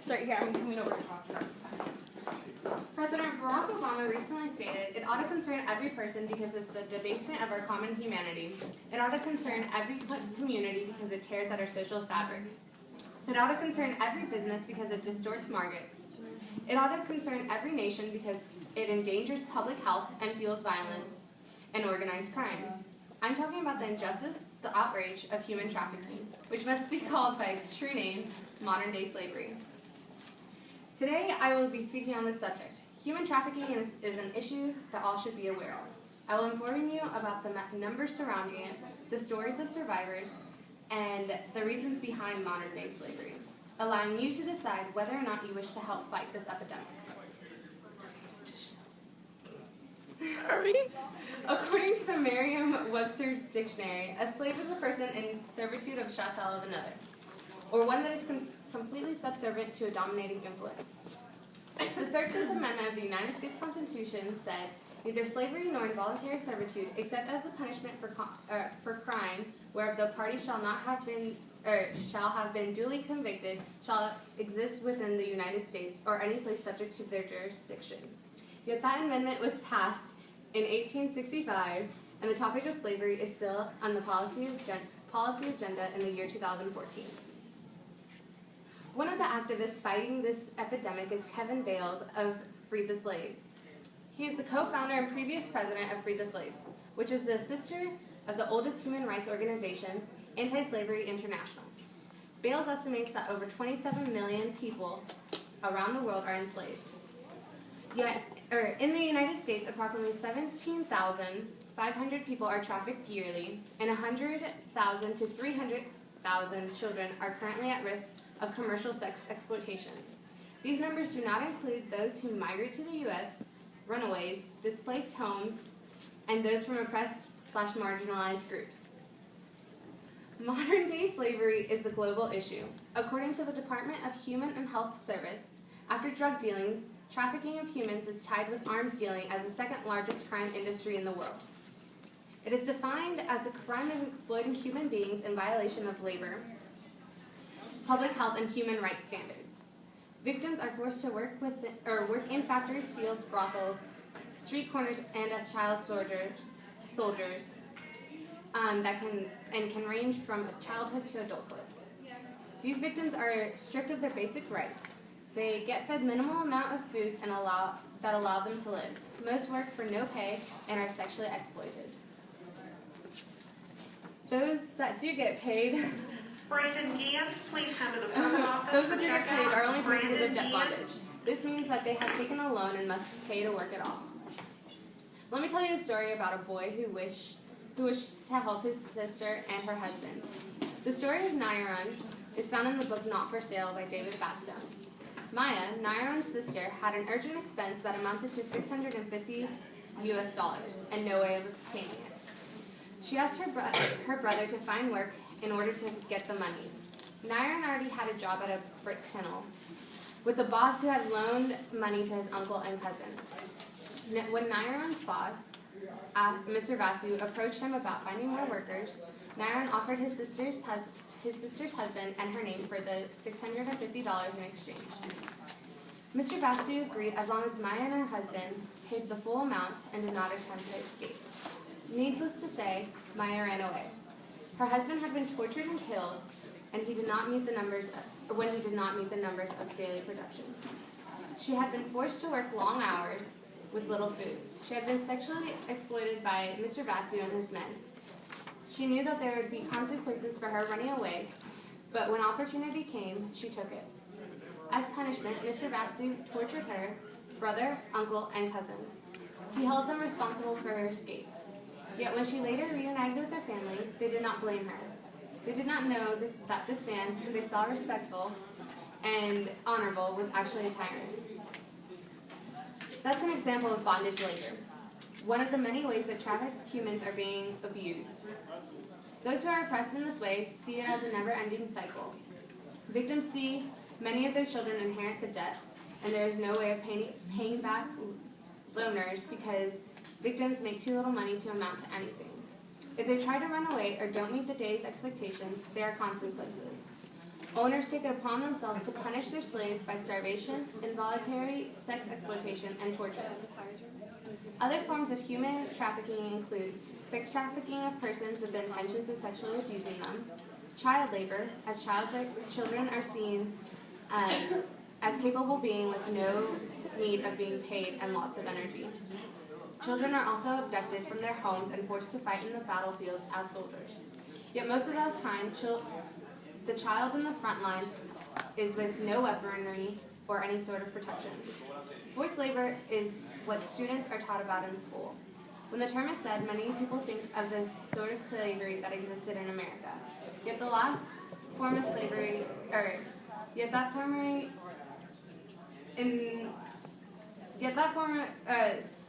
Sorry, here, I'm coming over. President Barack Obama recently stated, "It ought to concern every person because it's a debasement of our common humanity. It ought to concern every community because it tears at our social fabric. It ought to concern every business because it distorts markets. It ought to concern every nation because it endangers public health and fuels violence and organized crime." I'm talking about the injustice, the outrage of human trafficking, which must be called by its true name, modern-day slavery. Today, I will be speaking on this subject. Human trafficking is an issue that all should be aware of. I will inform you about the numbers surrounding it, the stories of survivors, and the reasons behind modern-day slavery, allowing you to decide whether or not you wish to help fight this epidemic. According to the Merriam-Webster Dictionary, a slave is a person in servitude of chattel of another, or one that is completely subservient to a dominating influence. The 13th Amendment of the United States Constitution said, "Neither slavery nor involuntary servitude, except as a punishment for crime whereof the party shall have been duly convicted, shall exist within the United States or any place subject to their jurisdiction." Yet that amendment was passed in 1865, and the topic of slavery is still on the policy agenda in the year 2014. One of the activists fighting this epidemic is Kevin Bales of Free the Slaves. He is the co-founder and previous president of Free the Slaves, which is the sister of the oldest human rights organization, Anti-Slavery International. Bales estimates that over 27 million people around the world are enslaved. Yet, in the United States, approximately 17,500 people are trafficked yearly, and 100,000 to 300,000 children are currently at risk of commercial sex exploitation. These numbers do not include those who migrate to the U.S., runaways, displaced homes, and those from oppressed/marginalized groups. Modern-day slavery is a global issue. According to the Department of Human and Health Service, after drug dealing, trafficking of humans is tied with arms dealing as the second largest crime industry in the world. It is defined as the crime of exploiting human beings in violation of labor, public health, and human rights standards. Victims are forced to work in factories, fields, brothels, street corners, and as child soldiers that can range from childhood to adulthood. These victims are stripped of their basic rights. They get fed minimal amount of foods that allow them to live. Most work for no pay and are sexually exploited. Those that do get paid Brandon Gibbs, please come to the phone office. Those that do get paid are only victims of debt bondage. This means that they have taken a loan and must pay to work it off. Let me tell you a story about a boy who wished to help his sister and her husband. The story of Nairon is found in the book Not for Sale by David Bastone. Maya, Nairon's sister, had an urgent expense that amounted to $650 and no way of obtaining it. She asked her brother to find work in order to get the money. Nairon already had a job at a brick kennel with a boss who had loaned money to his uncle and cousin. When Nairon's boss, Mr. Vasu, approached him about finding more workers, Nairon offered his sister's husband and her name for the $650 in exchange. Mr. Vasu agreed as long as Maya and her husband paid the full amount and did not attempt to escape. Needless to say, Maya ran away. Her husband had been tortured and killed, and when he did not meet the numbers of daily production. She had been forced to work long hours with little food. She had been sexually exploited by Mr. Vasu and his men. She knew that there would be consequences for her running away, but when opportunity came, she took it. As punishment, Mr. Vasu tortured her brother, uncle, and cousin. He held them responsible for her escape. Yet when she later reunited with her family, they did not blame her. They did not know that this man, who they saw respectful and honorable, was actually a tyrant. That's an example of bondage labor, one of the many ways that trafficked humans are being abused. Those who are oppressed in this way see it as a never-ending cycle. Victims see many of their children inherit the debt, and there is no way of paying back loaners because victims make too little money to amount to anything. If they try to run away or don't meet the day's expectations, there are consequences. Owners take it upon themselves to punish their slaves by starvation, involuntary sex exploitation, and torture. Other forms of human trafficking include sex trafficking of persons with the intentions of sexually abusing them, child labor, as children are seen as capable being with no need of being paid and lots of energy. Children are also abducted from their homes and forced to fight in the battlefields as soldiers. Yet most of the time, the child in the front line is with no weaponry or any sort of protection. Forced labor is what students are taught about in school. When the term is said, many people think of the sort of slavery that existed in America. Yet the last form of slavery,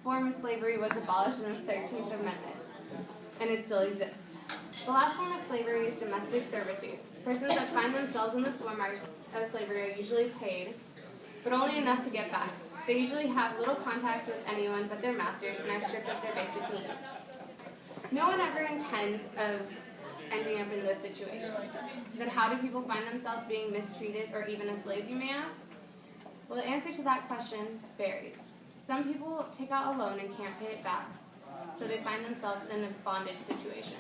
form of slavery was abolished in the 13th Amendment, and it still exists. The last form of slavery is domestic servitude. Persons that find themselves in this form of slavery are usually paid, but only enough to get back. They usually have little contact with anyone but their masters and are stripped of their basic needs. No one ever intends of ending up in those situations. Then how do people find themselves being mistreated or even a slave, you may ask? Well, the answer to that question varies. Some people take out a loan and can't pay it back, so they find themselves in a bondage situation.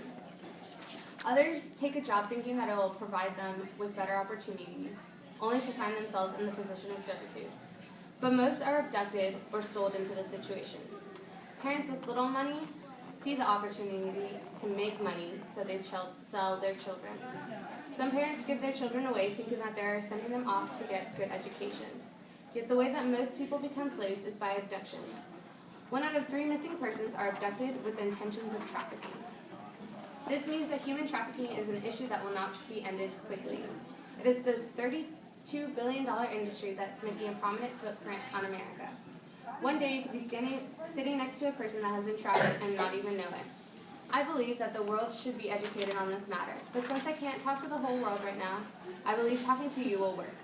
Others take a job thinking that it will provide them with better opportunities, only to find themselves in the position of servitude. But most are abducted or sold into the situation. Parents with little money see the opportunity to make money, so they sell their children. Some parents give their children away thinking that they're sending them off to get good education. Yet the way that most people become slaves is by abduction. 1 out of 3 missing persons are abducted with intentions of trafficking. This means that human trafficking is an issue that will not be ended quickly. It is the $32 billion industry that's making a prominent footprint on America. One day you could be sitting next to a person that has been trafficked and not even know it. I believe that the world should be educated on this matter, but since I can't talk to the whole world right now, I believe talking to you will work.